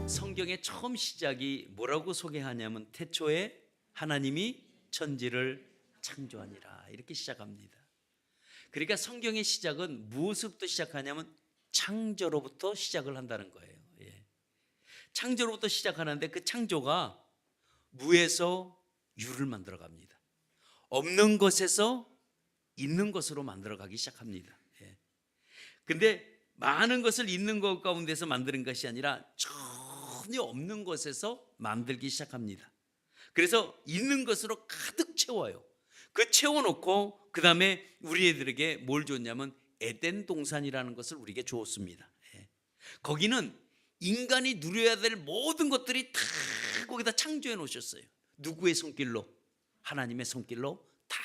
성경의 처음 시작이 뭐라고 소개하냐면 태초에 하나님이 천지를 창조하니라 이렇게 시작합니다. 그러니까 성경의 시작은 무엇부터 시작하냐면 창조로부터 시작을 한다는 거예요. 창조로부터 시작하는데 그 창조가 무에서 유를 만들어 갑니다. 없는 것에서 있는 것으로 만들어 가기 시작합니다. 근데 많은 것을 있는 것 가운데서 만드는 것이 아니라 전혀 없는 것에서 만들기 시작합니다. 그래서 있는 것으로 가득 채워요. 그 채워놓고 그 다음에 우리들에게 뭘 줬냐면 에덴 동산이라는 것을 우리에게 주었습니다. 거기는 인간이 누려야 될 모든 것들이 다 거기다 창조해 놓으셨어요. 누구의 손길로? 하나님의 손길로 다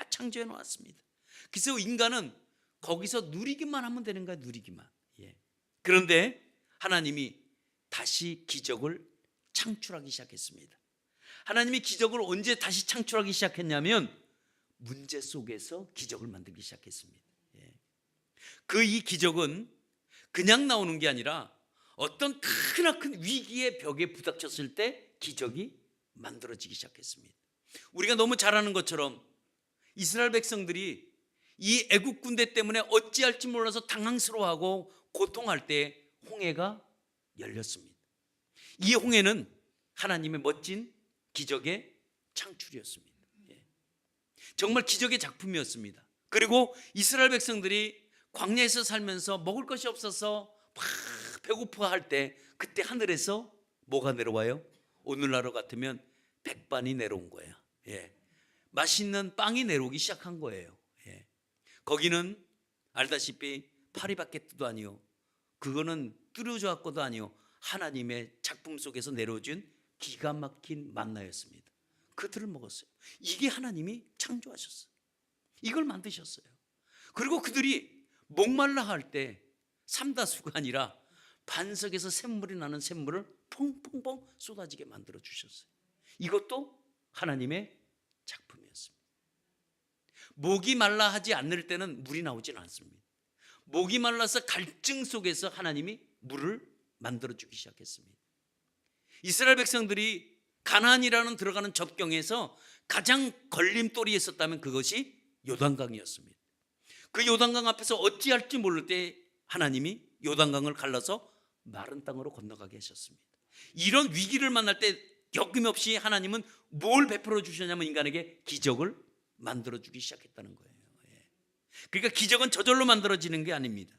창조해 놓았습니다. 그래서 인간은 거기서 누리기만 하면 되는 거야. 누리기만. 그런데 하나님이 다시 기적을 창출하기 시작했습니다. 하나님이 기적을 언제 다시 창출하기 시작했냐면 문제 속에서 기적을 만들기 시작했습니다. 그 이 기적은 그냥 나오는 게 아니라 어떤 크나큰 위기의 벽에 부닥쳤을 때 기적이 만들어지기 시작했습니다. 우리가 너무 잘 아는 것처럼 이스라엘 백성들이 이 애국 군대 때문에 어찌할지 몰라서 당황스러워하고 고통할 때 홍해가 열렸습니다. 이 홍해는 하나님의 멋진 기적의 창출이었습니다. 정말 기적의 작품이었습니다. 그리고 이스라엘 백성들이 광야에서 살면서 먹을 것이 없어서 막 배고파할 때 그때 하늘에서 뭐가 내려와요? 오늘날 같으면 백반이 내려온 거예요. 맛있는 빵이 내려오기 시작한 거예요. 거기는 알다시피 파리바게뜨도 아니요, 그거는 뚜루조아꺼도 아니요, 하나님의 작품 속에서 내려준 기가 막힌 만나였습니다. 그들을 먹었어요. 이게 하나님이 창조하셨어요. 이걸 만드셨어요. 그리고 그들이 목말라 할 때 삼다수가 아니라 반석에서 샘물이 나는 샘물을 퐁퐁퐁 쏟아지게 만들어 주셨어요. 이것도 하나님의 작품이었습니다. 목이 말라 하지 않을 때는 물이 나오진 않습니다. 목이 말라서 갈증 속에서 하나님이 물을 만들어 주기 시작했습니다. 이스라엘 백성들이 가나안이라는 들어가는 접경에서 가장 걸림돌이 있었다면 그것이 요단강이었습니다. 그 요단강 앞에서 어찌할지 모를 때 하나님이 요단강을 갈라서 마른 땅으로 건너가게 하셨습니다. 이런 위기를 만날 때 여김없이 하나님은 뭘 베풀어 주셨냐면 인간에게 기적을 만들어 주기 시작했다는 거예요. 그러니까 기적은 저절로 만들어지는 게 아닙니다.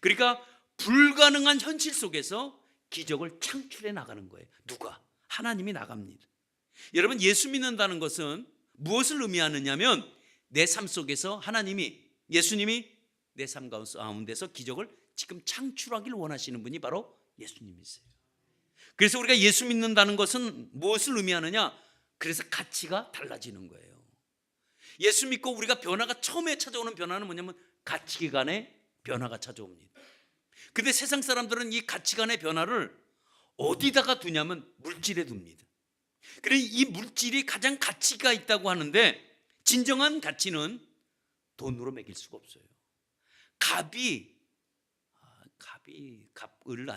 그러니까 불가능한 현실 속에서 기적을 창출해 나가는 거예요. 누가? 하나님이 나갑니다. 여러분, 예수 믿는다는 것은 무엇을 의미하느냐면 내 삶 속에서 하나님이, 예수님이 내 삶 가운데서 기적을 지금 창출하기를 원하시는 분이 바로 예수님이세요. 그래서 우리가 예수 믿는다는 것은 무엇을 의미하느냐? 그래서 가치가 달라지는 거예요. 예수 믿고 우리가 변화가, 처음에 찾아오는 변화는 뭐냐면 가치관의 변화가 찾아옵니다. 근데 세상 사람들은 이 가치관의 변화를 어디다가 두냐면 물질에 둡니다. 그래서 이 물질이 가장 가치가 있다고 하는데 진정한 가치는 돈으로 매길 수가 없어요. 값을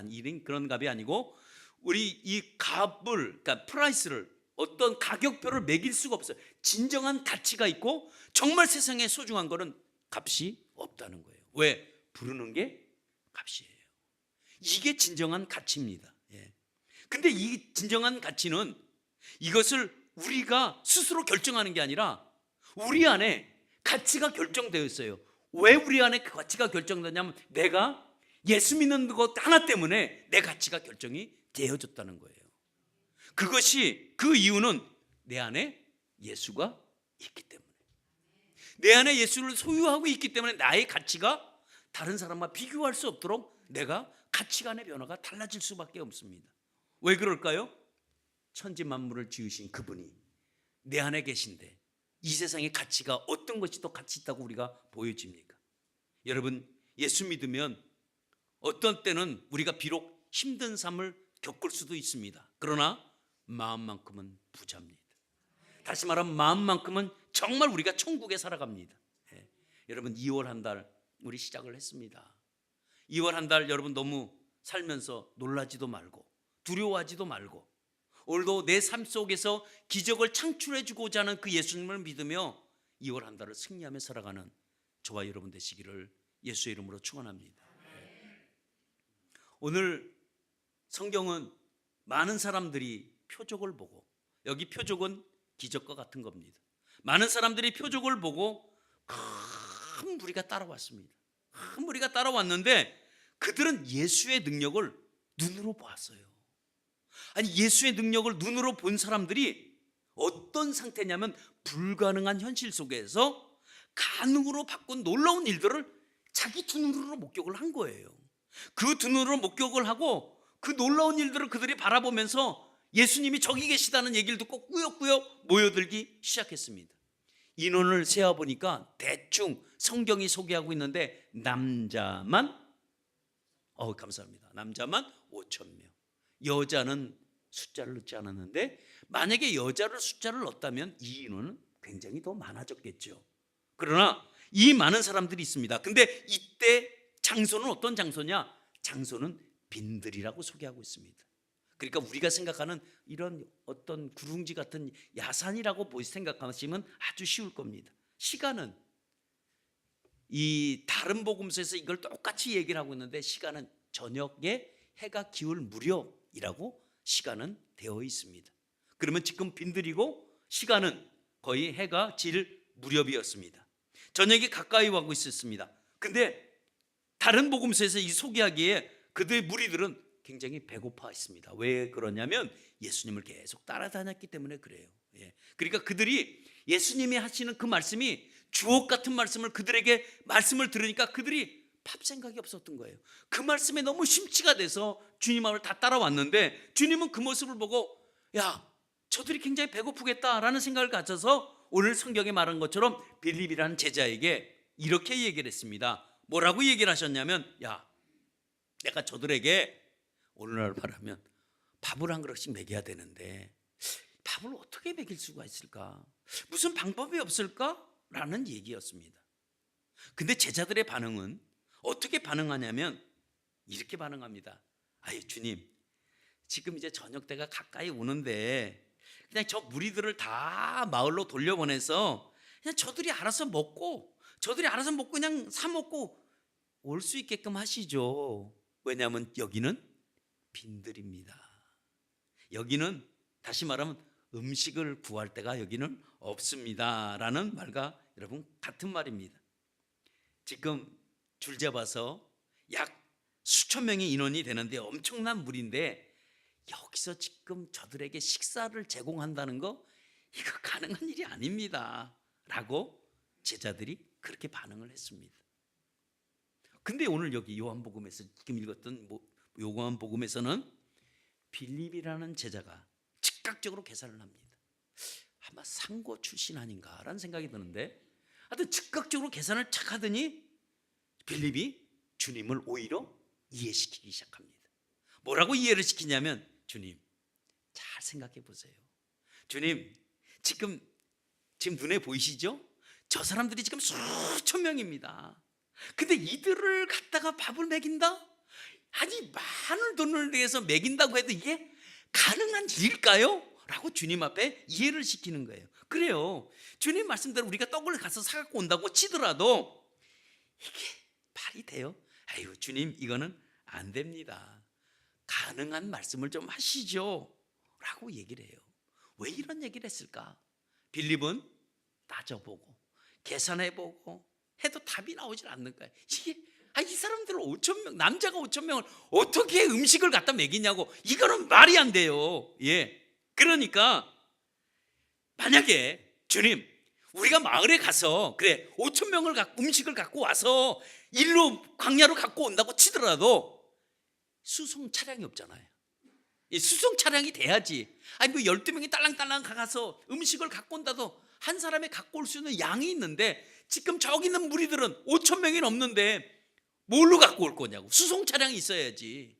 이런 그런 값이 아니고 우리 이 값을, 그러니까 프라이스를, 어떤 가격표를 매길 수가 없어요. 진정한 가치가 있고 정말 세상에 소중한 거는 값이 없다는 거예요. 왜? 부르는 게 값이에요. 이게 진정한 가치입니다. 근데 이 진정한 가치는 이것을 우리가 스스로 결정하는 게 아니라 우리 안에 가치가 결정되어 있어요. 왜 우리 안에 그 가치가 결정되냐면 내가 예수 믿는 것 하나 때문에 내 가치가 결정이 되어졌다는 거예요. 그것이, 그 이유는 내 안에 예수가 있기 때문에, 내 안에 예수를 소유하고 있기 때문에 나의 가치가 다른 사람과 비교할 수 없도록 내가 가치관의 변화가 달라질 수밖에 없습니다. 왜 그럴까요? 천지 만물을 지으신 그분이 내 안에 계신데 이 세상의 가치가 어떤 것이 더 가치 있다고 우리가 보여집니까? 여러분, 예수 믿으면 어떤 때는 우리가 비록 힘든 삶을 겪을 수도 있습니다. 그러나 마음만큼은 부자입니다. 다시 말하면 마음만큼은 정말 우리가 천국에 살아갑니다. 여러분, 2월 한 달 우리 시작을 했습니다. 2월 한 달 여러분 너무 살면서 놀라지도 말고 두려워하지도 말고 오늘도 내 삶 속에서 기적을 창출해 주고자 하는 그 예수님을 믿으며 2월 한 달을 승리하며 살아가는 저와 여러분 되시기를 예수의 이름으로 축원합니다. 오늘 성경은 많은 사람들이 표적을 보고, 여기 표적은 기적과 같은 겁니다. 많은 사람들이 표적을 보고 큰 무리가 따라왔습니다. 큰 무리가 따라왔는데 그들은 예수의 능력을 눈으로 보았어요. 아니, 예수의 능력을 눈으로 본 사람들이 어떤 상태냐면 불가능한 현실 속에서 가능으로 바꾼 놀라운 일들을 자기 두 눈으로 목격을 한 거예요. 그 두 눈으로 목격을 하고 그 놀라운 일들을 그들이 바라보면서 예수님이 저기 계시다는 얘기를 듣고 꾸역꾸역 모여들기 시작했습니다. 인원을 세어보니까 대충 성경이 소개하고 있는데 남자만 감사합니다. 남자만 5,000명. 여자는 숫자를 넣지 않았는데 만약에 여자를 숫자를 넣었다면 이 인원은 굉장히 더 많아졌겠죠. 그러나 이 많은 사람들이 있습니다. 근데 이때 장소는 어떤 장소냐? 장소는 빈들이라고 소개하고 있습니다. 그러니까 우리가 생각하는 이런 어떤 구릉지 같은 야산이라고 생각하시면 아주 쉬울 겁니다. 시간은 이 다른 복음서에서 이걸 똑같이 얘기를 하고 있는데 시간은 저녁에 해가 기울 무렵이라고 시간은 되어 있습니다. 그러면 지금 빈들이고 시간은 거의 해가 질 무렵이었습니다. 저녁이 가까이 오고 있었습니다. 근데 다른 복음서에서 이 소개하기에 그들의 무리들은 굉장히 배고파 있습니다. 왜 그러냐면 예수님을 계속 따라다녔기 때문에 그래요. 그러니까 그들이 예수님이 하시는 그 말씀이 주옥 같은 말씀을 그들에게 말씀을 들으니까 그들이 밥 생각이 없었던 거예요. 그 말씀에 너무 심취가 돼서 주님 앞을 다 따라왔는데 주님은 그 모습을 보고 야, 저들이 굉장히 배고프겠다라는 생각을 가져서 오늘 성경에 말한 것처럼 빌립이라는 제자에게 이렇게 얘기를 했습니다. 뭐라고 얘기를 하셨냐면 야, 내가 저들에게 오늘날 말하면 밥을 한 그릇씩 먹여야 되는데 밥을 어떻게 먹일 수가 있을까? 무슨 방법이 없을까? 라는 얘기였습니다. 근데 제자들의 반응은 어떻게 반응하냐면 이렇게 반응합니다. 아유, 주님, 지금 이제 저녁 때가 가까이 오는데 그냥 저 무리들을 다 마을로 돌려보내서 그냥 저들이 알아서 먹고 그냥 사 먹고 올 수 있게끔 하시죠. 왜냐하면 여기는 빈들입니다. 여기는 다시 말하면 음식을 구할 데가 여기는 없습니다 라는 말과 여러분 같은 말입니다. 지금 줄 잡아서 약 수천 명의 인원이 되는데 엄청난 무리인데 여기서 지금 저들에게 식사를 제공한다는 거 이거 가능한 일이 아닙니다 라고 제자들이 그렇게 반응을 했습니다. 근데 오늘 여기 요한복음에서 지금 읽었던 요한복음에서는 빌립이라는 제자가 즉각적으로 계산을 합니다. 아마 상고 출신 아닌가라는 생각이 드는데 하여튼 즉각적으로 계산을 착 하더니 빌립이 주님을 오히려 이해시키기 시작합니다. 뭐라고 이해를 시키냐면 주님, 잘 생각해 보세요. 주님, 지금 눈에 보이시죠? 저 사람들이 지금 수천 명입니다. 근데 이들을 갖다가 밥을 먹인다? 아니, 많은 돈을 내서 먹인다고 해도 이게 가능한 일일까요? 라고 주님 앞에 이해를 시키는 거예요. 그래요, 주님 말씀대로 우리가 떡을 가서 사갖고 온다고 치더라도 이게 말이 돼요? 아유, 주님, 이거는 안 됩니다. 가능한 말씀을 좀 하시죠 라고 얘기를 해요. 왜 이런 얘기를 했을까? 빌립은 따져보고 계산해보고 해도 답이 나오질 않는 거예요. 이 사람들 5,000명, 남자가 5,000명을 어떻게 음식을 갖다 먹이냐고, 이거는 말이 안 돼요. 그러니까 만약에 주님, 우리가 마을에 가서 그래 5,000명을 음식을 갖고 와서 일로 광야로 갖고 온다고 치더라도 수송 차량이 없잖아요. 이 수송 차량이 돼야지. 아니, 뭐 12명이 딸랑딸랑 가서 음식을 갖고 온다도 한 사람이 갖고 올 수 있는 양이 있는데 지금 저기 있는 무리들은 5,000명이 넘는데 뭘로 갖고 올 거냐고. 수송 차량이 있어야지.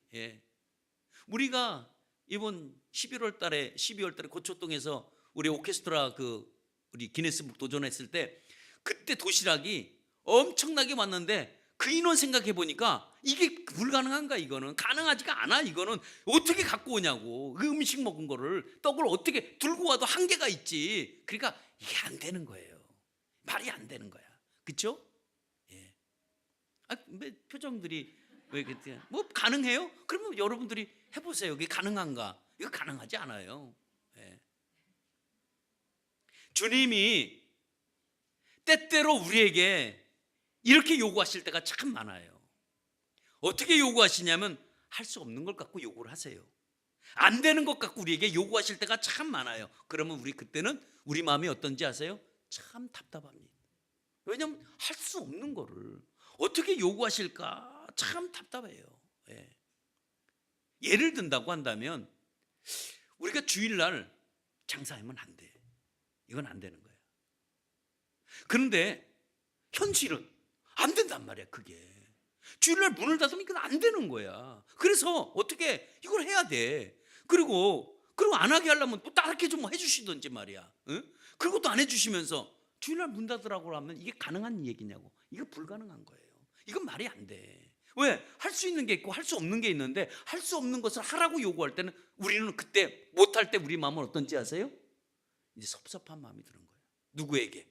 우리가 이번 12월 달에 고초동에서 우리 오케스트라 우리 기네스북 도전했을 때 그때 도시락이 엄청나게 왔는데 그 인원 생각해 보니까 이게 불가능한가? 이거는 가능하지가 않아. 이거는 어떻게 갖고 오냐고. 그 음식 먹은 거를, 떡을 어떻게 들고 와도 한계가 있지. 그러니까 이게 안 되는 거예요. 말이 안 되는 거야. 그렇죠? 예. 왜 표정들이 왜 그때 뭐 가능해요? 그러면 여러분들이 해보세요. 이게 가능한가? 이거 가능하지 않아요. 예. 주님이 때때로 우리에게 이렇게 요구하실 때가 참 많아요. 어떻게 요구하시냐면 할 수 없는 걸 갖고 요구를 하세요. 안 되는 것 갖고 우리에게 요구하실 때가 참 많아요. 그러면 우리 그때는 우리 마음이 어떤지 아세요? 참 답답합니다. 왜냐하면 할 수 없는 거를 어떻게 요구하실까 참 답답해요. 예. 예를 든다고 한다면 우리가 주일날 장사하면 안 돼. 이건 안 되는 거예요. 그런데 현실은 안 된단 말이야. 그게 주일날 문을 닫으면 이건 안 되는 거야. 그래서 어떻게 이걸 해야 돼. 그리고 안 하게 하려면 또 다르게 좀 해주시든지 말이야. 응? 그것도 안 해주시면서 주일날 문 닫으라고 하면 이게 가능한 얘기냐고. 이거 불가능한 거예요. 이건 말이 안 돼. 왜? 할 수 있는 게 있고 할 수 없는 게 있는데, 할 수 없는 것을 하라고 요구할 때는 우리는 그때 못할 때 우리 마음은 어떤지 아세요? 이제 섭섭한 마음이 드는 거예요. 누구에게?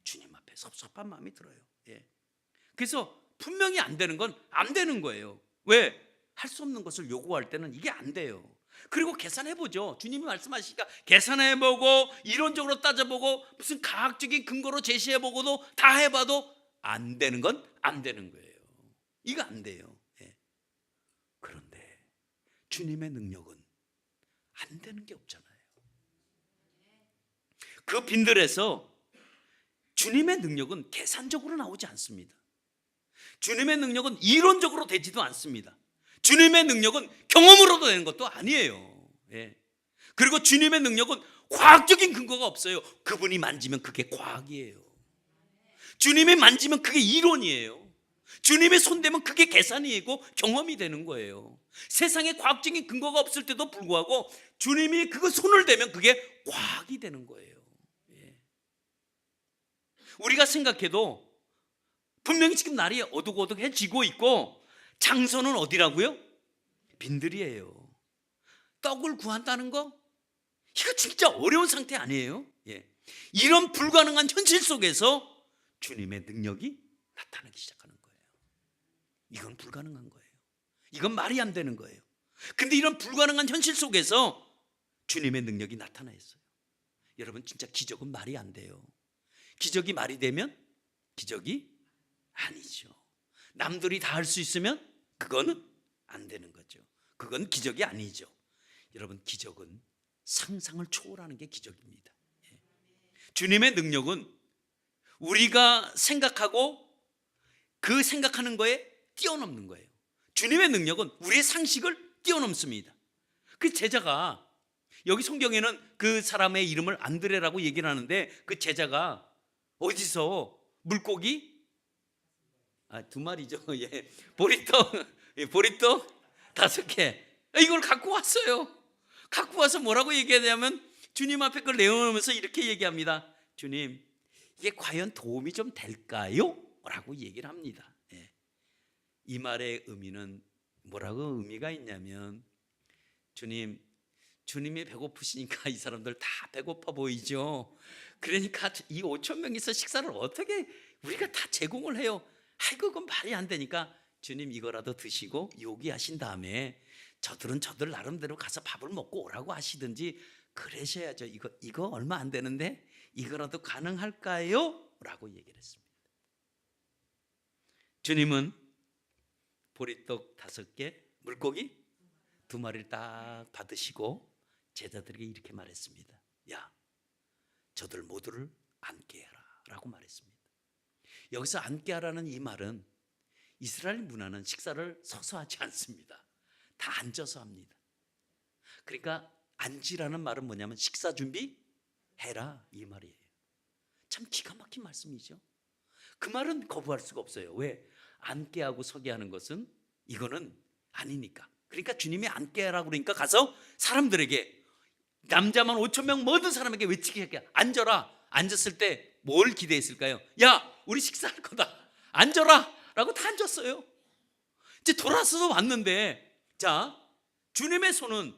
주님 앞에 섭섭한 마음이 들어요. 예. 그래서 분명히 안 되는 건 안 되는 거예요. 왜? 할 수 없는 것을 요구할 때는 이게 안 돼요. 그리고 계산해보죠. 주님이 말씀하시니까 계산해보고 이론적으로 따져보고 무슨 과학적인 근거로 제시해보고도 다 해봐도 안 되는 건 안 되는 거예요. 이거 안 돼요. 예. 그런데 주님의 능력은 안 되는 게 없잖아요. 그 빈들에서 주님의 능력은 계산적으로 나오지 않습니다. 주님의 능력은 이론적으로 되지도 않습니다. 주님의 능력은 경험으로도 되는 것도 아니에요. 예. 그리고 주님의 능력은 과학적인 근거가 없어요. 그분이 만지면 그게 과학이에요. 주님이 만지면 그게 이론이에요. 주님의 손대면 그게 계산이고 경험이 되는 거예요. 세상에 과학적인 근거가 없을 때도 불구하고 주님이 그거 손을 대면 그게 과학이 되는 거예요. 예. 우리가 생각해도 분명히 지금 날이 어둑어둑해지고 있고 장소는 어디라고요? 빈들이에요. 떡을 구한다는 거? 이거 진짜 어려운 상태 아니에요? 예. 이런 불가능한 현실 속에서 주님의 능력이 나타나기 시작하는 거예요. 이건 불가능한 거예요. 이건 말이 안 되는 거예요. 근데 이런 불가능한 현실 속에서 주님의 능력이 나타나있어요. 여러분, 진짜 기적은 말이 안 돼요. 기적이 말이 되면 기적이 아니죠. 남들이 다 할 수 있으면 그거는 안 되는 거죠. 그건 기적이 아니죠. 여러분, 기적은 상상을 초월하는 게 기적입니다. 주님의 능력은 우리가 생각하고 그 생각하는 거에 뛰어넘는 거예요. 주님의 능력은 우리의 상식을 뛰어넘습니다. 그 제자가, 여기 성경에는 그 사람의 이름을 안드레라고 얘기를 하는데, 그 제자가 어디서 물고기 2마리죠. 예. 보리떡 5개 이걸 갖고 왔어요. 갖고 와서 뭐라고 얘기하냐면 주님 앞에 그걸 내어놓으면서 이렇게 얘기합니다. 주님, 이게 과연 도움이 좀 될까요? 라고 얘기를 합니다. 예. 이 말의 의미는 뭐라고 의미가 있냐면, 주님이 배고프시니까 이 사람들 다 배고파 보이죠. 그러니까 이 5천 명이서 식사를 어떻게 우리가 다 제공을 해요? 아이고, 그건 말이 안 되니까 주님 이거라도 드시고 요기하신 다음에 저들은 저들 나름대로 가서 밥을 먹고 오라고 하시든지 그러셔야죠. 이거 얼마 안 되는데 이거라도 가능할까요? 라고 얘기를 했습니다. 주님은 보리떡 5개, 물고기 2마리를 딱 받으시고 제자들에게 이렇게 말했습니다. 야, 저들 모두를 앉게 해라 라고 말했습니다. 여기서 앉게 하라는 이 말은 이스라엘 문화는 식사를 서서 하지 않습니다. 다 앉아서 합니다. 그러니까 앉으라는 말은 뭐냐면 식사 준비해라 이 말이에요. 참 기가 막힌 말씀이죠. 그 말은 거부할 수가 없어요. 왜? 앉게 하고 서게 하는 것은 이거는 아니니까. 그러니까 주님이 앉게 하라고 그러니까 가서 사람들에게, 남자만 5천 명 모든 사람에게 외치게 할게요. 앉아라. 앉았을 때 뭘 기대했을까요? 야, 우리 식사할 거다. 앉아라 라고 다 앉았어요. 이제 돌아서서 왔는데, 자, 주님의 손은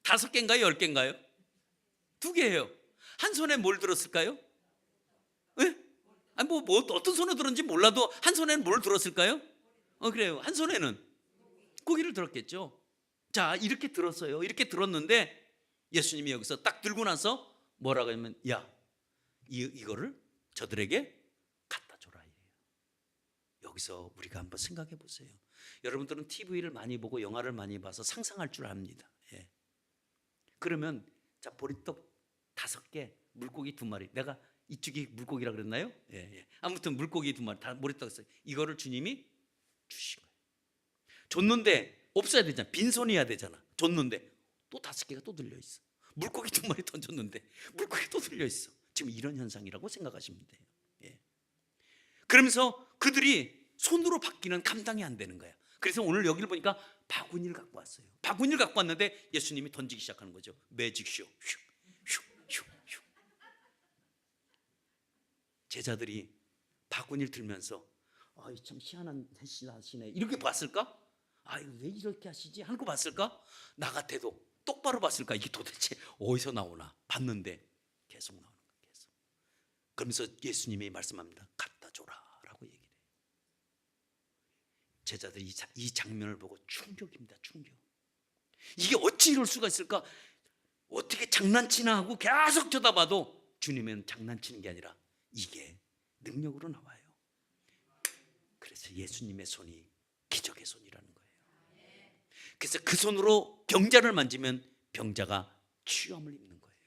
5개인가요? 10개인가요? 2개예요. 한 손에 뭘 들었을까요? 예? 아니 뭐 어떤 손으로 들었는지 몰라도 한 손에는 뭘 들었을까요? 그래요. 한 손에는 고기를 들었겠죠. 자, 이렇게 들었어요. 이렇게 들었는데 예수님이 여기서 딱 들고 나서 뭐라고 하냐면, 야, 이거를 저들에게 갖다 줘라. 여기서 우리가 한번 생각해 보세요. 여러분들은 TV를 많이 보고 영화를 많이 봐서 상상할 줄 압니다. 예. 그러면 자, 보리떡 5개, 물고기 2마리. 내가 이쪽이 물고기라 그랬나요? 예. 아무튼 물고기 2마리, 다 보리떡 있어요. 이거를 주님이 주신 거예요. 줬는데 없어야 되잖아. 빈손이어야 되잖아. 줬는데 또 5개가 또 들려 있어. 물고기 2마리 던졌는데 물고기 또 들려 있어. 지금 이런 현상이라고 생각하시면 돼요. 예. 그러면서 그들이 손으로 받기는 감당이 안 되는 거야. 그래서 오늘 여기를 보니까 바구니를 갖고 왔어요. 바구니를 갖고 왔는데 예수님이 던지기 시작하는 거죠. 매직쇼. 슉. 제자들이 바구니를 들면서 참 희한한 하시네 이렇게 봤을까? 왜 이렇게 하시지? 하고 봤을까? 나 같아도 똑바로 봤을까? 이게 도대체 어디서 나오나 봤는데 계속 나오는 거예요. 계속. 그러면서 예수님이 말씀합니다. 갖다 줘라 라고 얘기를 해요. 제자들이 이 장면을 보고 충격입니다. 충격. 이게 어찌 이럴 수가 있을까? 어떻게 장난치나 하고 계속 쳐다봐도 주님은 장난치는 게 아니라 이게 능력으로 나와요. 그래서 예수님의 손이 기적의 손이라는 거예요. 그래서 그 손으로 병자를 만지면 병자가 치유함을 입는 거예요.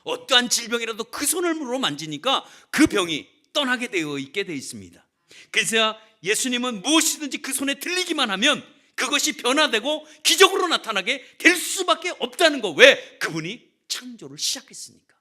어떠한 질병이라도 그 손으로 만지니까 그 병이 떠나게 되어 있게 되어 있습니다. 그래서 예수님은 무엇이든지 그 손에 들리기만 하면 그것이 변화되고 기적으로 나타나게 될 수밖에 없다는 거. 왜? 그분이 창조를 시작했으니까.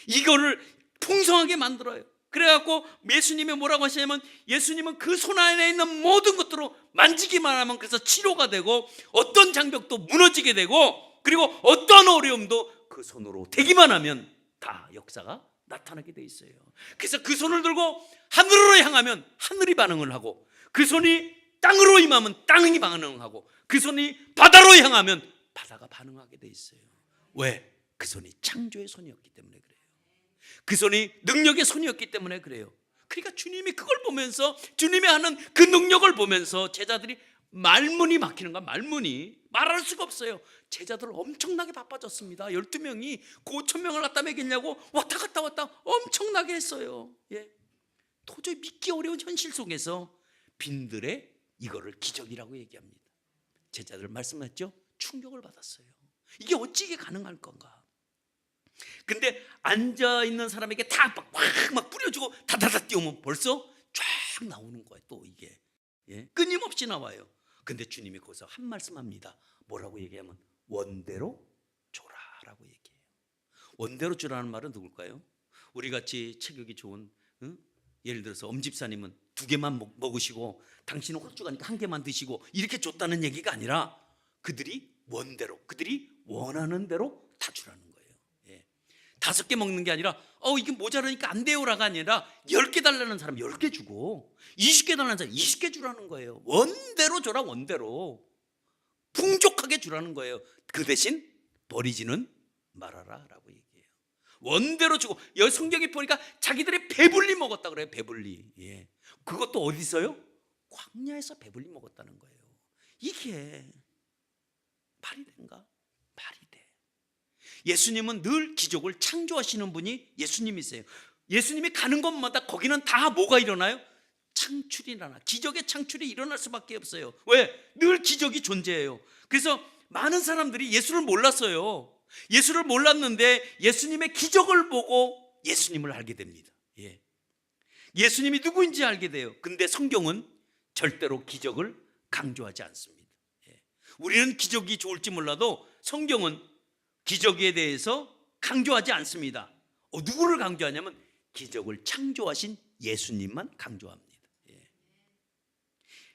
이거를 풍성하게 만들어요. 그래갖고 예수님이 뭐라고 하시냐면, 예수님은 그 손 안에 있는 모든 것들로 만지기만 하면 그래서 치료가 되고 어떤 장벽도 무너지게 되고 그리고 어떤 어려움도 그 손으로 대기만 하면 다 역사가 나타나게 돼 있어요. 그래서 그 손을 들고 하늘으로 향하면 하늘이 반응을 하고, 그 손이 땅으로 임하면 땅이 반응하고, 그 손이 바다로 향하면 바다가 반응하게 돼 있어요. 왜? 그 손이 창조의 손이었기 때문에 그래요. 그 손이 능력의 손이었기 때문에 그래요. 그러니까 주님이 그걸 보면서, 주님이 하는 그 능력을 보면서 제자들이 말문이 막히는 거야. 말문이 말할 수가 없어요. 제자들 엄청나게 바빠졌습니다. 12명이 5,000명을 갖다 먹였냐고 왔다 갔다 엄청나게 했어요. 도저히 믿기 어려운 현실 속에서 빈들의 이거를 기적이라고 얘기합니다. 제자들 말씀하셨죠? 충격을 받았어요. 이게 어찌 이게 가능할 건가? 근데 앉아있는 사람에게 다 막 뿌려주고 다다다 띄우면 벌써 쫙 나오는 거예요. 또 이게 끊임없이 나와요. 근데 주님이 거기서 한 말씀합니다. 뭐라고 얘기하면 원대로 줘라라고 얘기해요. 원대로 주라는 말은 누굴까요? 우리같이 체격이 좋은, 예를 들어서 엄집사님은 2개만 먹으시고 당신은 호주 가니까 1개만 드시고 이렇게 줬다는 얘기가 아니라 그들이 원대로, 그들이 원하는 대로 다 주라는 거예요. 5개 먹는 게 아니라 이게 모자라니까 안 돼요라가 아니라 10개 달라는 사람 10개 주고 20개 달라는 사람 20개 주라는 거예요. 원대로 줘라. 원대로 풍족하게 주라는 거예요. 그 대신 버리지는 말아라 라고 얘기해요. 원대로 주고, 여기 성경에 보니까 자기들이 배불리 먹었다 그래요. 배불리. 그것도 어디서요? 광야에서 배불리 먹었다는 거예요. 이게 말이 된가? 말이 돼. 예수님은 늘 기적을 창조하시는 분이 예수님이세요. 예수님이 가는 곳마다 거기는 다 뭐가 일어나요? 창출이 일어나. 기적의 창출이 일어날 수밖에 없어요. 왜? 늘 기적이 존재해요. 그래서 많은 사람들이 예수를 몰랐어요. 예수를 몰랐는데 예수님의 기적을 보고 예수님을 알게 됩니다. 예수님이 누구인지 알게 돼요. 근데 성경은 절대로 기적을 강조하지 않습니다. 우리는 기적이 좋을지 몰라도 성경은 기적에 대해서 강조하지 않습니다. 누구를 강조하냐면 기적을 창조하신 예수님만 강조합니다.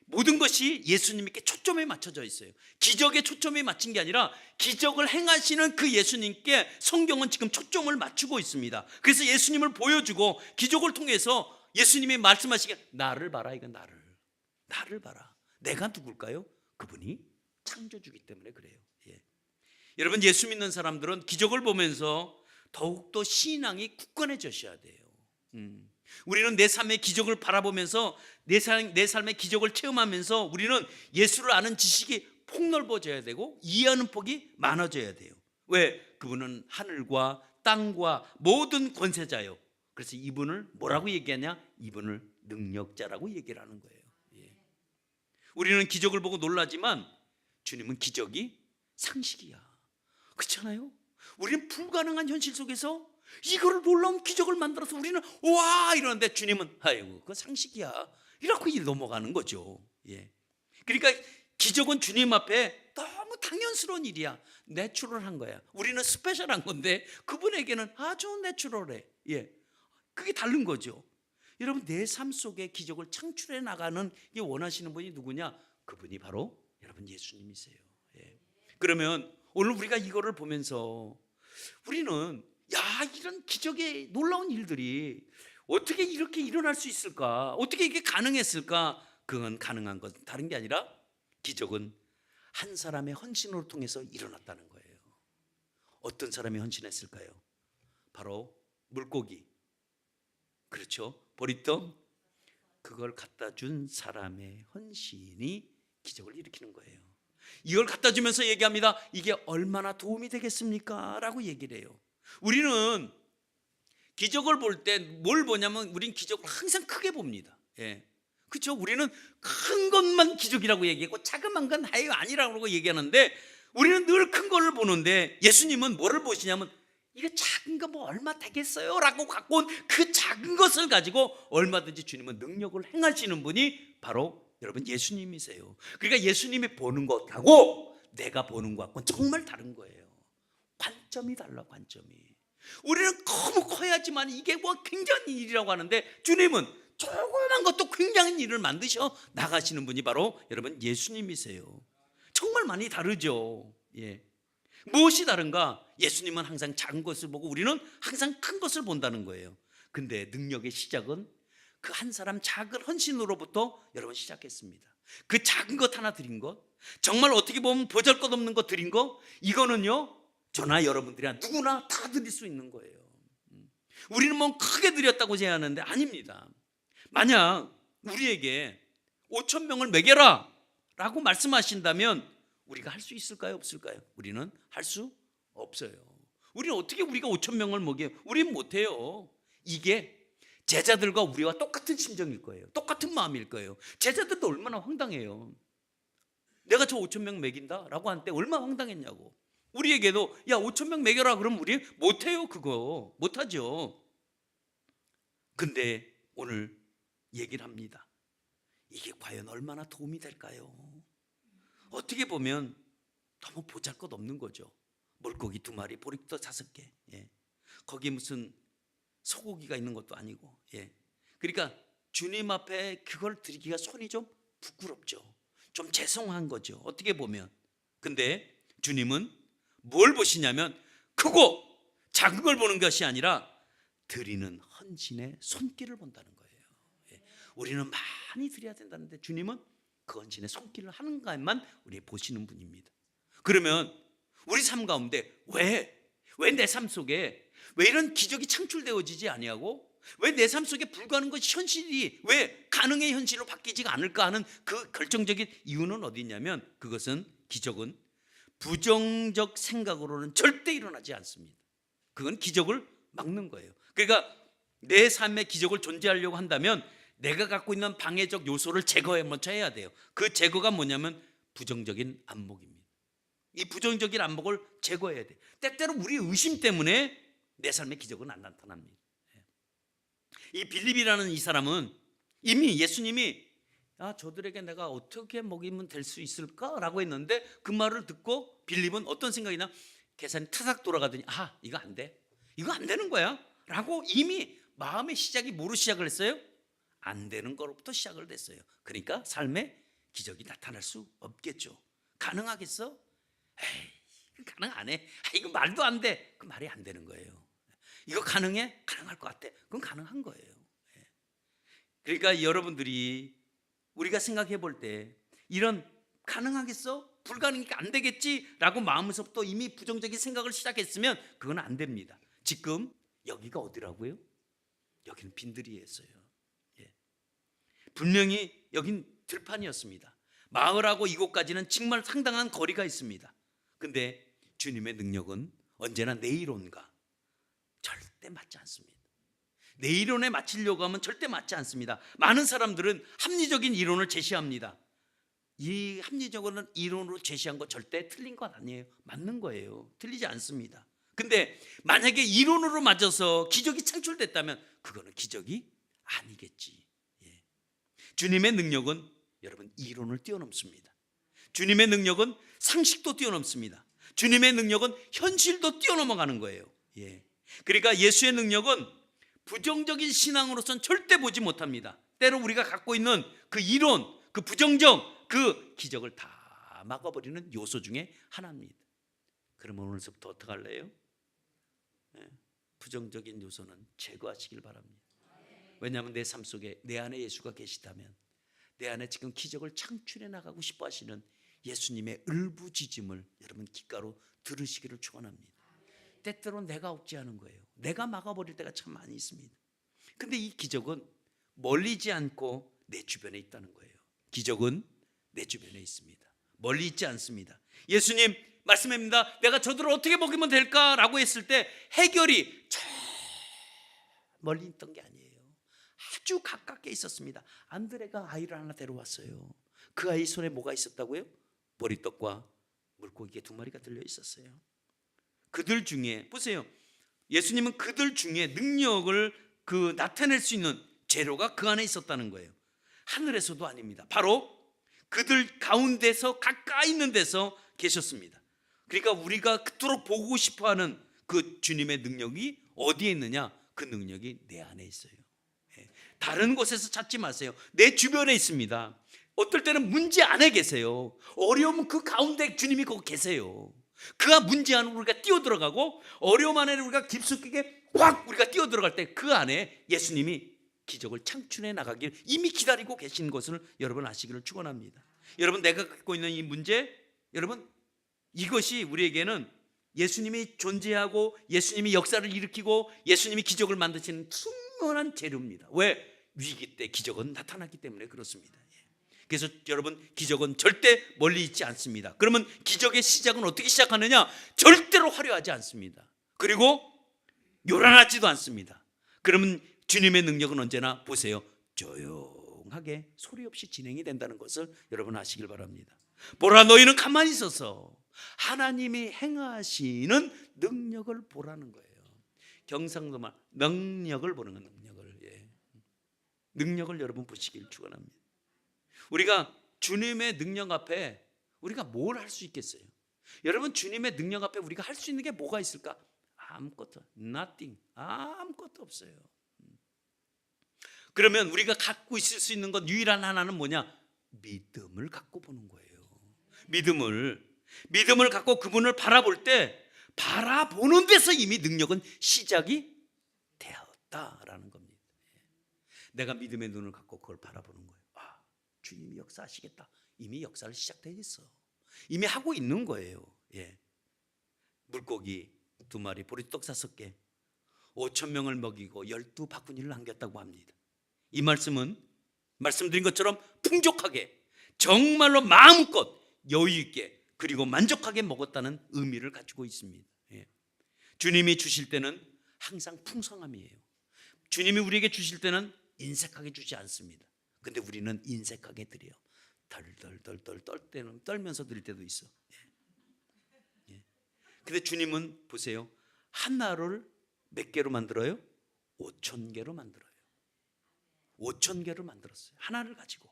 모든 것이 예수님께 초점에 맞춰져 있어요. 기적에 초점이 맞춘 게 아니라 기적을 행하시는 그 예수님께 성경은 지금 초점을 맞추고 있습니다. 그래서 예수님을 보여주고 기적을 통해서 예수님이 말씀하시기에 나를 봐라. 이거 나를 봐라. 내가 누굴까요? 그분이 창조주기 때문에 그래요. 예. 여러분, 예수 믿는 사람들은 기적을 보면서 더욱더 신앙이 굳건해져야 돼요. 우리는 내 삶의 기적을 바라보면서 내 삶의 기적을 체험하면서 우리는 예수를 아는 지식이 폭넓어져야 되고 이해하는 폭이 많아져야 돼요. 왜? 그분은 하늘과 땅과 모든 권세자요. 그래서 이분을 뭐라고 얘기하냐? 이분을 능력자라고 얘기를 하는 거예요. 예. 우리는 기적을 보고 놀라지만 주님은 기적이 상식이야. 그렇잖아요? 우리는 불가능한 현실 속에서 이거를 놀라운 기적을 만들어서 우리는 와 이러는데 주님은 아이고 그거 상식이야 이렇게 넘어가는 거죠. 예. 그러니까 기적은 주님 앞에 너무 당연스러운 일이야. 내추럴한 거야. 우리는 스페셜한 건데 그분에게는 아주 내추럴해. 예. 그게 다른 거죠. 여러분, 내 삶 속에 기적을 창출해 나가는 게 원하시는 분이 누구냐? 그분이 바로 여러분 예수님이세요. 예. 그러면 오늘 우리가 이거를 보면서 우리는 야, 이런 기적의 놀라운 일들이 어떻게 이렇게 일어날 수 있을까? 어떻게 이게 가능했을까? 그건 가능한 건 다른 게 아니라 기적은 한 사람의 헌신으로 통해서 일어났다는 거예요. 어떤 사람이 헌신했을까요? 바로 물고기, 그렇죠? 보리떡, 그걸 갖다 준 사람의 헌신이 기적을 일으키는 거예요. 이걸 갖다 주면서 얘기합니다. 이게 얼마나 도움이 되겠습니까? 라고 얘기를 해요. 우리는 기적을 볼 때 뭘 보냐면 우린 기적을 항상 크게 봅니다. 예. 그렇죠? 우리는 큰 것만 기적이라고 얘기하고 자그만 건 아니라고 얘기하는데 우리는 늘 큰 거를 보는데 예수님은 뭐를 보시냐면 이거 작은 거 뭐 얼마 되겠어요? 라고 갖고 온 그 작은 것을 가지고 얼마든지 주님은 능력을 행하시는 분이 바로 여러분 예수님이세요. 그러니까 예수님이 보는 것하고 내가 보는 것하고는 정말 다른 거예요. 관점이 달라, 관점이. 우리는 너무 커야지만 이게 뭐 굉장한 일이라고 하는데 주님은 조그만 것도 굉장한 일을 만드셔 나가시는 분이 바로 여러분 예수님이세요. 정말 많이 다르죠. 예. 무엇이 다른가? 예수님은 항상 작은 것을 보고 우리는 항상 큰 것을 본다는 거예요. 근데 능력의 시작은 그 한 사람 작은 헌신으로부터 여러분 시작했습니다. 그 작은 것 하나 드린 것, 정말 어떻게 보면 보잘것없는 것 드린 거, 이거는요 저나 여러분들이나 누구나 다 드릴 수 있는 거예요. 우리는 뭐 크게 드렸다고 제안하는데 아닙니다. 만약 우리에게 5천 명을 먹여라 라고 말씀하신다면 우리가 할 수 있을까요? 없을까요? 우리는 할 수 없어요. 우리는 어떻게 우리가 5천 명을 먹여요? 우리는 못해요. 이게 제자들과 우리와 똑같은 심정일 거예요. 똑같은 마음일 거예요. 제자들도 얼마나 황당해요. 내가 저 5천 명 먹인다 라고 할 때 얼마나 황당했냐고. 우리에게도 야 5천 명 먹여라 그러면 우리 못해요. 그거 못하죠. 근데 오늘 얘기를 합니다. 이게 과연 얼마나 도움이 될까요? 어떻게 보면 너무 보잘것없는 거죠. 물고기 2마리, 보리떡 5개. 예. 거기 무슨 소고기가 있는 것도 아니고. 예. 그러니까 주님 앞에 그걸 드리기가 손이 좀 부끄럽죠. 좀 죄송한 거죠. 어떻게 보면. 근데 주님은 뭘 보시냐면 크고 작은 걸 보는 것이 아니라 드리는 헌신의 손길을 본다는 거예요. 예. 우리는 많이 드려야 된다는데 주님은 그 헌신의 손길을 하는 것만 우리 보시는 분입니다. 그러면 우리 삶 가운데 왜 내 삶 속에 왜 이런 기적이 창출되어지지 아니하고 왜 내 삶 속에 불가능한 것이 현실이 왜 가능의 현실로 바뀌지가 않을까 하는 그 결정적인 이유는 어디 있냐면 그것은 기적은 부정적 생각으로는 절대 일어나지 않습니다. 그건 기적을 막는 거예요. 그러니까 내 삶에 기적을 존재하려고 한다면 내가 갖고 있는 방해적 요소를 제거해 먼저 해야 돼요. 그 제거가 뭐냐면 부정적인 안목입니다. 이 부정적인 안목을 제거해야 돼. 때때로 우리 의심 때문에 내 삶의 기적은 안 나타납니다. 이 빌립이라는 이 사람은 이미 예수님이 저들에게 내가 어떻게 먹이면 될 수 있을까라고 했는데 그 말을 듣고 빌립은 어떤 생각이나 계산이 타삭 돌아가더니 이거 안 돼. 이거 안 되는 거야 라고 이미 마음의 시작이 뭐로 시작을 했어요? 안 되는 거로부터 시작을 했어요. 그러니까 삶에 기적이 나타날 수 없겠죠. 가능하겠어? 에이, 가능 안 해. 이거 말도 안 돼. 그 말이 안 되는 거예요. 이거 가능해? 가능할 것 같아. 그건 가능한 거예요. 그러니까 여러분들이 우리가 생각해 볼 때 이런 가능하겠어? 불가능이니까 안 되겠지라고 마음에서부터 이미 부정적인 생각을 시작했으면 그건 안 됩니다. 지금 여기가 어디라고요? 여기는 빈들이었어요. 예. 분명히 여긴 들판이었습니다. 마을하고 이곳까지는 정말 상당한 거리가 있습니다. 근데 주님의 능력은 언제나 내 이론과 절대 맞지 않습니다. 내 이론에 맞추려고 하면 절대 맞지 않습니다. 많은 사람들은 합리적인 이론을 제시합니다. 이 합리적인 이론으로 제시한 거 절대 틀린 건 아니에요. 맞는 거예요. 틀리지 않습니다. 근데 만약에 이론으로 맞아서 기적이 창출됐다면 그거는 기적이 아니겠지. 예. 주님의 능력은 여러분 이론을 뛰어넘습니다. 주님의 능력은 상식도 뛰어넘습니다. 주님의 능력은 현실도 뛰어넘어가는 거예요. 예. 그러니까 예수의 능력은 부정적인 신앙으로서는 절대 보지 못합니다. 때로 우리가 갖고 있는 그 이론, 그 부정적, 그 기적을 다 막아버리는 요소 중에 하나입니다. 그러면 오늘부터 어떻게 할래요? 부정적인 요소는 제거하시길 바랍니다. 왜냐하면 내 삶 속에 내 안에 예수가 계시다면 내 안에 지금 기적을 창출해 나가고 싶어 하시는 예수님의 울부짖음을 여러분 귓가로 들으시기를 축원합니다. 때때로 내가 억제하는 거예요. 내가 막아버릴 때가 참 많이 있습니다. 근데 이 기적은 멀리지 않고 내 주변에 있다는 거예요. 기적은 내 주변에 있습니다. 멀리 있지 않습니다. 예수님 말씀합니다. 내가 저들을 어떻게 먹이면 될까라고 했을 때 해결이 저 멀리 있던 게 아니에요. 아주 가깝게 있었습니다. 안드레가 아이를 하나 데려왔어요. 그 아이 손에 뭐가 있었다고요? 보리떡과 물고기 2마리가 들려 있었어요. 그들 중에 보세요. 예수님은 그들 중에 능력을 나타낼 수 있는 재료가 그 안에 있었다는 거예요. 하늘에서도 아닙니다. 바로 그들 가운데서 가까이 있는 데서 계셨습니다. 그러니까 우리가 그토록 보고 싶어하는 그 주님의 능력이 어디에 있느냐? 그 능력이 내 안에 있어요. 다른 곳에서 찾지 마세요. 내 주변에 있습니다. 어떨 때는 문제 안에 계세요. 어려우면 그 가운데 주님이 거기 계세요. 그가 문제 안으로 우리가 뛰어들어가고 어려움 안에 우리가 깊숙하게 확 우리가 뛰어들어갈 때 그 안에 예수님이 기적을 창출해 나가길 이미 기다리고 계신 것을 여러분 아시기를 축원합니다. 여러분 내가 갖고 있는 이 문제, 여러분 이것이 우리에게는 예수님이 존재하고 예수님이 역사를 일으키고 예수님이 기적을 만드시는 충분한 재료입니다. 왜? 위기 때 기적은 나타났기 때문에 그렇습니다. 그래서 여러분 기적은 절대 멀리 있지 않습니다. 그러면 기적의 시작은 어떻게 시작하느냐? 절대로 화려하지 않습니다. 그리고 요란하지도 않습니다. 그러면 주님의 능력은 언제나 보세요. 조용하게 소리 없이 진행이 된다는 것을 여러분 아시길 바랍니다. 보라 너희는 가만히 있어서 하나님이 행하시는 능력을 보라는 거예요. 경상도 말 능력을 보는 건 능력을. 능력을 여러분 보시길 축원합니다. 우리가 주님의 능력 앞에 우리가 뭘 할 수 있겠어요? 여러분 주님의 능력 앞에 우리가 할 수 있는 게 뭐가 있을까? 아무것도 nothing. 아무것도 없어요. 그러면 우리가 갖고 있을 수 있는 것 유일한 하나는 뭐냐? 믿음을 갖고 보는 거예요. 믿음을 갖고 그분을 바라볼 때 바라보는 데서 이미 능력은 시작이 되었다라는 겁니다. 내가 믿음의 눈을 갖고 그걸 바라보는 거예요. 주님이 역사하시겠다. 이미 역사를 시작되어 있어. 이미 하고 있는 거예요. 물고기 2마리, 보리떡 5개, 5,000명을 먹이고 12바구니를 남겼다고 합니다. 이 말씀은 말씀드린 것처럼 풍족하게 정말로 마음껏 여유 있게 그리고 만족하게 먹었다는 의미를 가지고 있습니다. 주님이 주실 때는 항상 풍성함이에요. 주님이 우리에게 주실 때는 인색하게 주지 않습니다. 근데 우리는 인색하게 드려요. 덜덜덜덜 떨면서 드릴 때도 있어. 근데 주님은 보세요. 하나를 몇 개로 만들어요? 5,000개로 만들어요. 5,000개로 만들었어요. 하나를 가지고.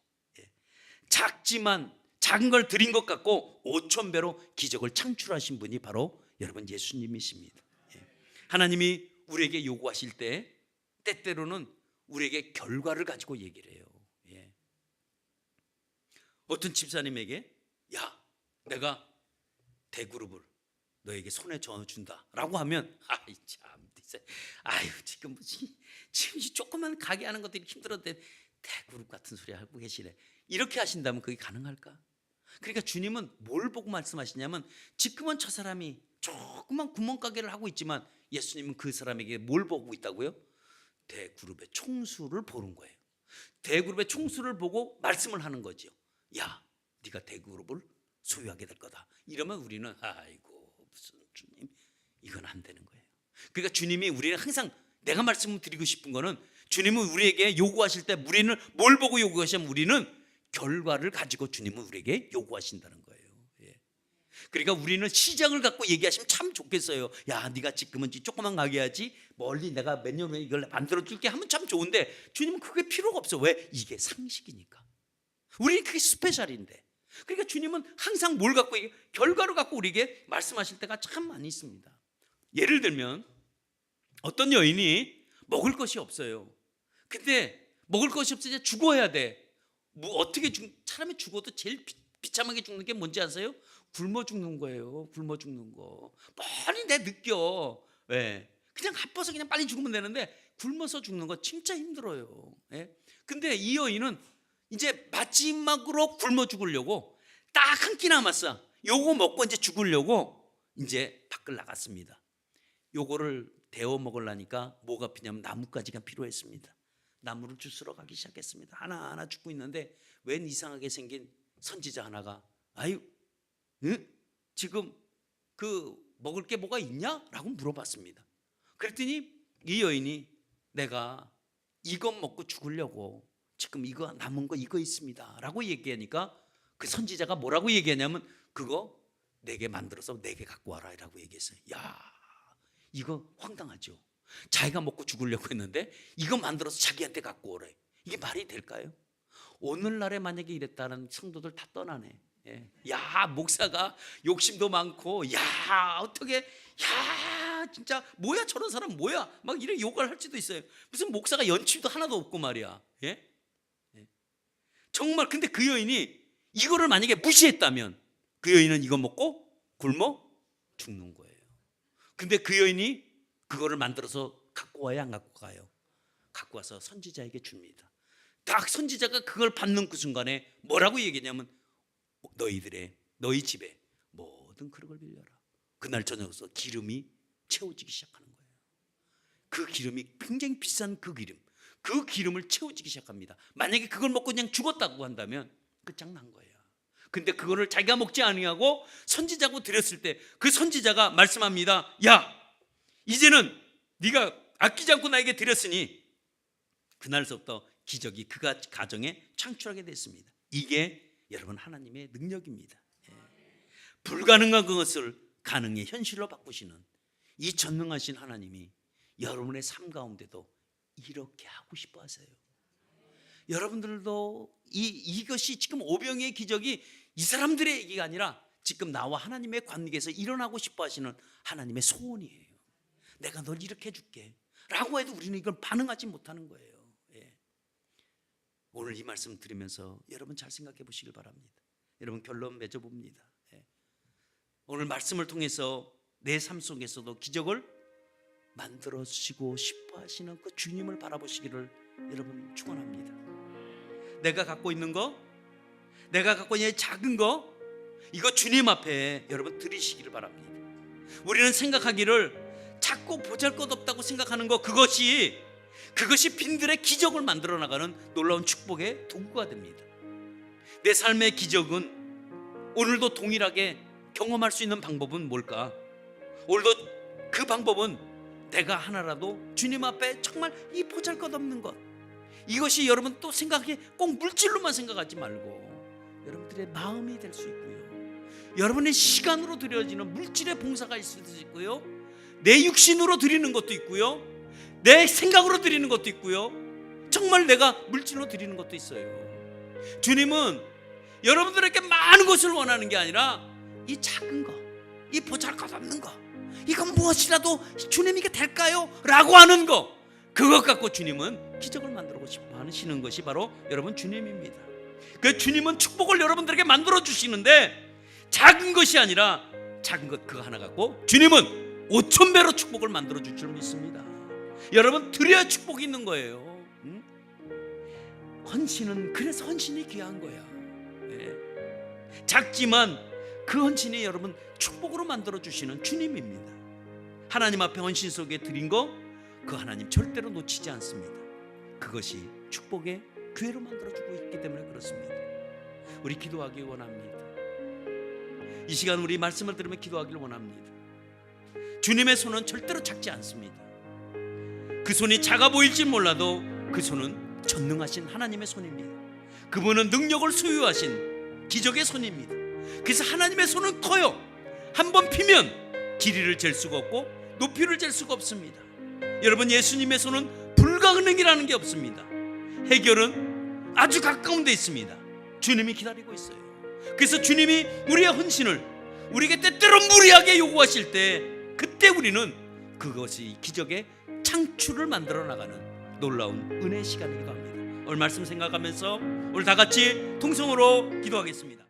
작지만 작은 걸 드린 것 같고 5,000배로 기적을 창출하신 분이 바로 여러분 예수님이십니다. 하나님이 우리에게 요구하실 때 때때로는 우리에게 결과를 가지고 얘기를 해요. 어떤 집사님에게 야 내가 대그룹을 너에게 손에 쥐어준다 라고 하면 아이 참 아유 지금 이 조그만 가게 하는 것들이 힘들었는데 대그룹 같은 소리 하고 계시네. 이렇게 하신다면 그게 가능할까? 그러니까 주님은 뭘 보고 말씀하시냐면 지금은 저 사람이 조그만 구멍가게를 하고 있지만 예수님은 그 사람에게 뭘 보고 있다고요? 대그룹의 총수를 보는 거예요. 대그룹의 총수를 보고 말씀을 하는 거죠. 야, 네가 대그룹을 소유하게 될 거다. 이러면 우리는 아이고 무슨 주님, 이건 안 되는 거예요. 그러니까 주님이 우리는 항상, 내가 말씀을 드리고 싶은 거는, 주님은 우리에게 요구하실 때 우리는 뭘 보고 요구하시면 우리는 결과를 가지고 주님은 우리에게 요구하신다는 거예요. 예. 그러니까 우리는 시장을 갖고 얘기하시면 참 좋겠어요. 야, 네가 지금은 조그만 가게 하지 멀리 내가 몇 년 후에 이걸 만들어 줄게 하면 참 좋은데, 주님은 그게 필요가 없어. 왜? 이게 상식이니까. 우리는 그게 스페셜인데. 그러니까 주님은 항상 뭘 갖고, 결과를 갖고 우리에게 말씀하실 때가 참 많이 있습니다. 예를 들면 어떤 여인이 먹을 것이 없어요. 근데 먹을 것이 없어 죽어야 돼. 뭐 어떻게 사람이 죽어도 제일 비참하게 죽는 게 뭔지 아세요? 굶어 죽는 거예요. 굶어 죽는 거. 빨리 내 느껴. 왜? 그냥 바빠서 그냥 빨리 죽으면 되는데 굶어서 죽는 거 진짜 힘들어요. 예? 근데 이 여인은 이제 마지막으로 굶어 죽으려고 딱 한 끼 남았어. 요거 먹고 이제 죽으려고 이제 밖을 나갔습니다. 요거를 데워 먹으려니까 뭐가 필요하냐면 나뭇가지가 필요했습니다. 나무를 주스러 가기 시작했습니다. 하나하나 죽고 있는데 웬 이상하게 생긴 선지자 하나가 아유, 응? 지금 그 먹을 게 뭐가 있냐? 라고 물어봤습니다. 그랬더니 이 여인이 내가 이것 먹고 죽으려고 지금 이거 남은 거 이거 있습니다 라고 얘기하니까 그 선지자가 뭐라고 얘기하냐면 그거 내게 만들어서 내게 갖고 와라 라고 얘기했어요. 야, 이거 황당하죠. 자기가 먹고 죽으려고 했는데 이거 만들어서 자기한테 갖고 오래. 이게 말이 될까요? 오늘날에 만약에 이랬다는 성도들 다 떠나네. 예. 야, 목사가 욕심도 많고, 야, 어떻게, 야, 진짜 뭐야 저런 사람 뭐야 막 이런 욕을 할지도 있어요. 무슨 목사가 연치도 하나도 없고 말이야. 예? 예. 정말. 근데 그 여인이 이거를 만약에 무시했다면 그 여인은 이거 먹고 굶어 죽는 거예요. 근데 그 여인이 그거를 만들어서 갖고 와야 안 갖고 가요? 갖고 와서 선지자에게 줍니다. 딱 선지자가 그걸 받는 그 순간에 뭐라고 얘기냐면 너희 집에 모든 그릇을 빌려라. 그날 저녁부터 기름이 채워지기 시작하는 거예요. 그 기름이 굉장히 비싼 그 기름을 채워지기 시작합니다. 만약에 그걸 먹고 그냥 죽었다고 한다면 끝장난 거예요. 근데 그거를 자기가 먹지 아니하고 선지자고 드렸을 때 그 선지자가 말씀합니다. 야, 이제는 네가 아끼지 않고 나에게 드렸으니 그날서부터 기적이 그 가정에 창출하게 됐습니다. 이게 여러분 하나님의 능력입니다. 예. 불가능한 것을 가능의 현실로 바꾸시는 이 전능하신 하나님이 여러분의 삶 가운데도 이렇게 하고 싶어 하세요. 여러분들도 이것이 지금 오병이의 기적이 이 사람들의 얘기가 아니라 지금 나와 하나님의 관계에서 일어나고 싶어 하시는 하나님의 소원이에요. 내가 널 이렇게 해줄게 라고 해도 우리는 이걸 반응하지 못하는 거예요. 예. 오늘 이 말씀 들으면서 여러분 잘 생각해 보시길 바랍니다. 여러분 결론 맺어봅니다. 예. 오늘 말씀을 통해서 내 삶 속에서도 기적을 만들어 주시고 싶어 하시는 그 주님을 바라보시기를 여러분 축원합니다. 내가 갖고 있는 거, 내가 갖고 있는 작은 거, 이거 주님 앞에 여러분 드리시기를 바랍니다. 우리는 생각하기를 자꾸 보잘것없다고 생각하는 거, 그것이 빈들의 기적을 만들어 나가는 놀라운 축복의 도구가 됩니다. 내 삶의 기적은 오늘도 동일하게 경험할 수 있는 방법은 뭘까? 오늘도 그 방법은 내가 하나라도 주님 앞에 정말 이 보잘것없는 것, 이것이 여러분 또 생각해 꼭 물질로만 생각하지 말고 여러분들의 마음이 될 수 있고요, 여러분의 시간으로 드려지는 물질의 봉사가 있을 수 있고요, 내 육신으로 드리는 것도 있고요, 내 생각으로 드리는 것도 있고요, 정말 내가 물질로 드리는 것도 있어요. 주님은 여러분들에게 많은 것을 원하는 게 아니라 이 작은 거, 이 보잘것없는 거, 이건 무엇이라도 주님 이게 될까요? 라고 하는 거, 그것 갖고 주님은 기적을 만들고 싶어 하시는 것이 바로 여러분 주님입니다. 그 주님은 축복을 여러분들에게 만들어 주시는데 작은 것이 아니라 작은 것 그거 하나 갖고 주님은 5,000배로 축복을 만들어 줄 줄 믿습니다. 여러분 드려야 축복이 있는 거예요. 헌신은 그래서 헌신이 귀한 거야. 예. 작지만 그 헌신이 여러분 축복으로 만들어 주시는 주님입니다. 하나님 앞에 헌신 속에 드린 거 그 하나님 절대로 놓치지 않습니다. 그것이 축복의 기회로 만들어 주고 있기 때문에 그렇습니다. 우리 기도하기 원합니다. 이 시간 우리 말씀을 들으며 기도하기를 원합니다. 주님의 손은 절대로 작지 않습니다. 그 손이 작아 보일지 몰라도 그 손은 전능하신 하나님의 손입니다. 그분은 능력을 소유하신 기적의 손입니다. 그래서 하나님의 손은 커요. 한번 피면 길이를 잴 수가 없고 높이를 잴 수가 없습니다. 여러분, 예수님의 손은 불가능이라는 게 없습니다. 해결은 아주 가까운 데 있습니다. 주님이 기다리고 있어요. 그래서 주님이 우리의 헌신을 우리에게 때때로 무리하게 요구하실 때, 그때 우리는 그것이 기적의 창출을 만들어 나가는 놀라운 은혜의 시간이기도 합니다. 오늘 말씀 생각하면서 오늘 다 같이 통성으로 기도하겠습니다.